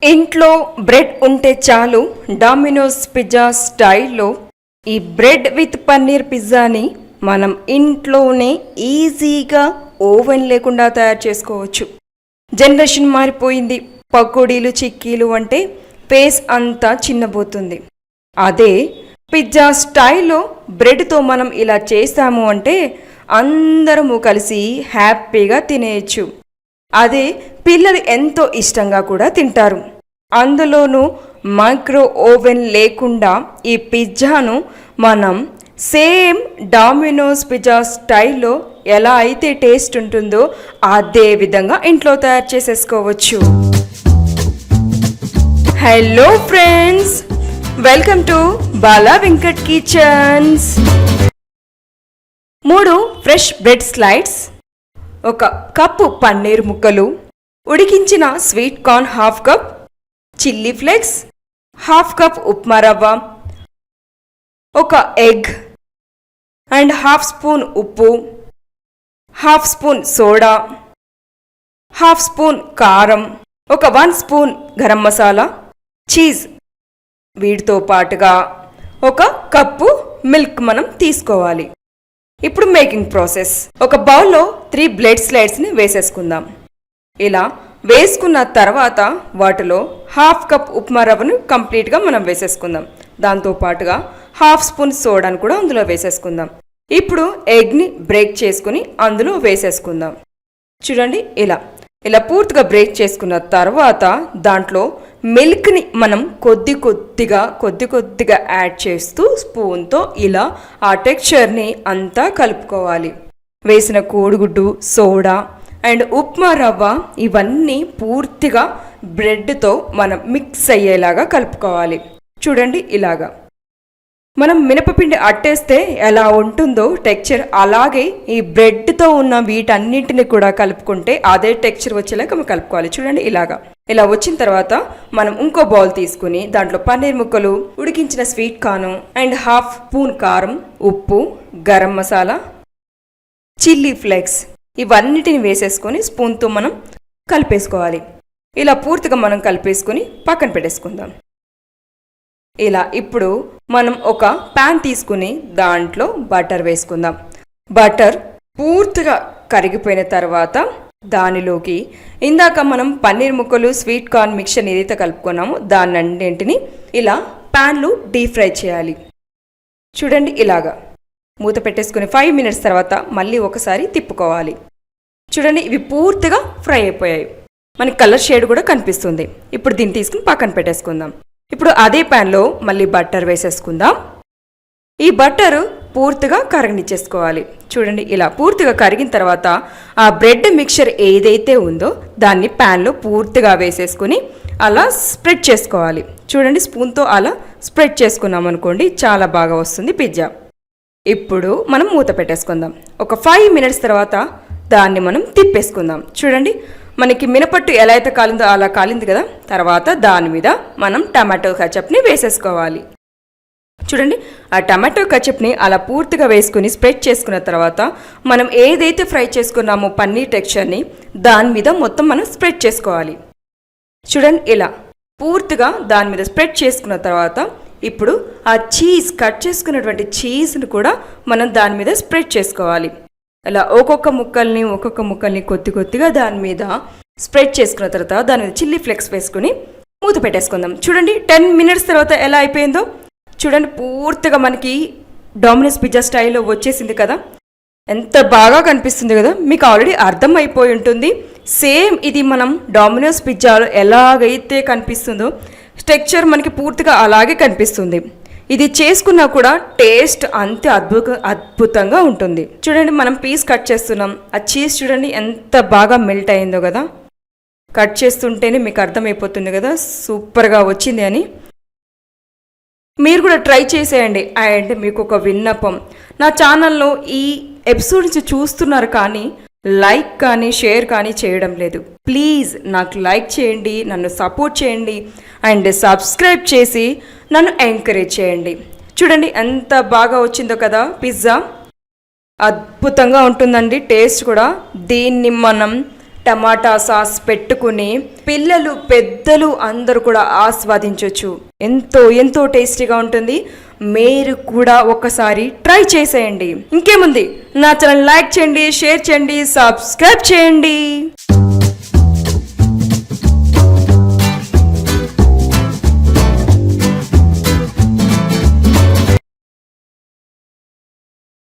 ఇంట్లో బ్రెడ్ ఉంటే చాలు డామినోస్ పిజ్జా స్టైల్లో ఈ బ్రెడ్ విత్ పన్నీర్ పిజ్జాని మనం ఇంట్లోనే ఈజీగా ఓవెన్ లేకుండా తయారు చేసుకోవచ్చు. జనరేషన్ మారిపోయింది. పకోడీలు చిక్కీలు అంటే పేస్ అంతా చిన్నబోతుంది. అదే పిజ్జా స్టైల్లో బ్రెడ్తో మనం ఇలా చేస్తాము అంటే అందరము కలిసి హ్యాపీగా తినేయచ్చు. అదే పిల్లలు ఎంతో ఇష్టంగా కూడా తింటారు. అందులోనూ మైక్రో ఓవెన్ లేకుండా ఈ పిజ్జాను మనం సేమ్ డామినోస్ పిజ్జా స్టైల్లో ఎలా అయితే టేస్ట్ ఉంటుందో అదే విధంగా ఇంట్లో తయారు చేసేసుకోవచ్చు. Hello friends, welcome to Bala Venkat kitchens. 3 fresh bread slides, 1 cup paneer ముక్కలు, ఉడికించిన sweet corn half cup, chilli flakes half cup, upma రవ్వ, 1 ఎగ్ అండ్ హాఫ్ స్పూన్ ఉప్పు, half spoon soda, half spoon కారం, 1 స్పూన్ గరం మసాలా, చీజ్, వీటితో పాటుగా 1 కప్పు మిల్క్ మనం తీసుకోవాలి. ఇప్పుడు మేకింగ్ ప్రాసెస్. ఒక బౌల్లో 3 బ్రెడ్ స్లైడ్స్ని వేసేసుకుందాం. ఇలా వేసుకున్న తర్వాత వాటిలో హాఫ్ కప్ ఉప్మా రవ్వను కంప్లీట్గా మనం వేసేసుకుందాం. దాంతో పాటుగా హాఫ్ స్పూన్ సోడాను కూడా అందులో వేసేసుకుందాం. ఇప్పుడు ఎగ్ని బ్రేక్ చేసుకుని అందులో వేసేసుకుందాం. చూడండి, ఇలా పూర్తిగా బ్రేక్ చేసుకున్న తర్వాత దాంట్లో మిల్క్ని మనం కొద్ది కొద్దిగా యాడ్ చేస్తూ స్పూన్తో ఇలా ఆ టెక్స్చర్ని అంతా కలుపుకోవాలి. వేసిన కోడిగుడ్డు, సోడా అండ్ ఉప్మా రవ్వ ఇవన్నీ పూర్తిగా బ్రెడ్తో మనం మిక్స్ అయ్యేలాగా కలుపుకోవాలి. చూడండి, ఇలాగా మనం మినపపిండి అట్టేస్తే ఎలా ఉంటుందో టెక్స్చర్, అలాగే ఈ బ్రెడ్తో ఉన్న వీటన్నింటిని కూడా కలుపుకుంటే అదే టెక్స్చర్ వచ్చేలాగా మనం కలుపుకోవాలి. చూడండి, ఇలా వచ్చిన తర్వాత మనం ఇంకో బౌల్ తీసుకుని దాంట్లో పన్నీర్ ముక్కలు, ఉడికించిన sweet corn and half spoon కారం, ఉప్పు, గరం మసాలా, చిల్లీ ఫ్లేక్స్ ఇవన్నిటిని వేసేసుకొని స్పూన్తో మనం కలిపేసుకోవాలి. ఇలా పూర్తిగా మనం కలిపేసుకొని పక్కన పెట్టేసుకుందాం. ఇప్పుడు మనం ఒక ప్యాన్ తీసుకుని దాంట్లో బటర్ వేసుకుందాం. బటర్ పూర్తిగా కరిగిపోయిన తర్వాత దానిలోకి ఇందాక మనం పన్నీర్ ముక్కలు, స్వీట్ కార్న్ మిక్చర్ ఏదైతే కలుపుకున్నామో దాన్నింటిని ఇలా ప్యాన్లో డీప్ ఫ్రై చేయాలి. చూడండి, మూత పెట్టేసుకుని 5 మినిట్స్ తర్వాత మళ్ళీ ఒకసారి తిప్పుకోవాలి. చూడండి, ఇవి పూర్తిగా ఫ్రై అయిపోయాయి. మనకి కలర్ షేడ్ కూడా కనిపిస్తుంది. ఇప్పుడు దీన్ని తీసుకుని పక్కన పెట్టేసుకుందాం. ఇప్పుడు అదే ప్యాన్లో మళ్ళీ బటర్ వేసేసుకుందాం. ఈ బటర్ పూర్తిగా కరగనిచ్చేసుకోవాలి. చూడండి, ఇలా పూర్తిగా కరిగిన తర్వాత ఆ బ్రెడ్ మిక్చర్ ఏదైతే ఉందో దాన్ని ప్యాన్లో పూర్తిగా వేసేసుకుని అలా స్ప్రెడ్ చేసుకోవాలి. చూడండి, స్పూన్తో అలా స్ప్రెడ్ చేసుకున్నాం అనుకోండి, చాలా బాగా వస్తుంది పిజ్జా. ఇప్పుడు మనం మూత పెట్టేసుకుందాం. ఒక 5 మినిట్స్ తర్వాత దాన్ని మనం తిప్పేసుకుందాం. చూడండి, మనకి మినపట్టు ఎలా అయితే కాలిందో అలా కాలింది కదా. తర్వాత దాని మీద మనం టమాటో కచప్ని వేసేసుకోవాలి. చూడండి, ఆ టమాటో కచప్ని అలా పూర్తిగా వేసుకుని స్ప్రెడ్ చేసుకున్న తర్వాత మనం ఏదైతే ఫ్రై చేసుకున్నామో పన్నీర్ టెక్స్చర్ని దాని మీద మొత్తం మనం స్ప్రెడ్ చేసుకోవాలి. చూడండి, ఇలా పూర్తిగా దాని మీద స్ప్రెడ్ చేసుకున్న తర్వాత ఇప్పుడు ఆ చీజ్, కట్ చేసుకున్నటువంటి చీజ్ని కూడా మనం దాని మీద స్ప్రెడ్ చేసుకోవాలి. అలా ఒక్కొక్క ముక్కల్ని కొద్దిగా దాని మీద స్ప్రెడ్ చేసుకున్న తర్వాత దాని మీద చిల్లీ ఫ్లేక్స్ వేసుకుని మూత పెట్టేసుకుందాం. చూడండి, 10 మినిట్స్ తర్వాత ఎలా అయిపోయిందో చూడండి. పూర్తిగా మనకి డామినోస్ పిజ్జా స్టైల్లో వచ్చేసింది కదా. ఎంత బాగా కనిపిస్తుంది కదా. మీకు ఆల్రెడీ అర్థం అయిపోయి ఉంటుంది. సేమ్ ఇది మనం డామినోస్ పిజ్జాలో ఎలాగైతే కనిపిస్తుందో టెక్స్చర్ మనకి పూర్తిగా అలాగే కనిపిస్తుంది. ఇది చేసుకున్నా కూడా టేస్ట్ అంతే అద్భుతంగా ఉంటుంది. చూడండి, మనం పీస్ కట్ చేస్తున్నాం. ఆ చీజ్ చూడండి ఎంత బాగా మెల్ట్ అయిందో కదా. కట్ చేస్తుంటేనే మీకు అర్థమైపోతుంది కదా సూపర్గా వచ్చింది అని. మీరు కూడా ట్రై చేసేయండి. అండ్ మీకు ఒక విన్నపం, నా ఛానల్లో ఈ ఎపిసోడ్ నుంచి చూస్తున్నారు కానీ లైక్ కానీ షేర్ కానీ చేయడం లేదు. ప్లీజ్ నాకు లైక్ చేయండి, నన్ను సపోర్ట్ చేయండి అండ్ సబ్స్క్రైబ్ చేసి నన్ను ఎంకరేజ్ చేయండి. చూడండి ఎంత బాగా వచ్చిందో కదా పిజ్జా. అద్భుతంగా ఉంటుందండి టేస్ట్ కూడా. దీన్ని మనం టమాటా సాస్ పెట్టుకుని పిల్లలు పెద్దలు అందరూ కూడా ఆస్వాదించవచ్చు. ఎంతో ఎంతో టేస్టీగా ఉంటుంది. మీరు కూడా ఒకసారి ట్రై చేసేయండి. ఇంకేముంది, నా ఛానల్ లైక్ చేయండి, షేర్ చేయండి, సబ్స్క్రైబ్ చేయండి.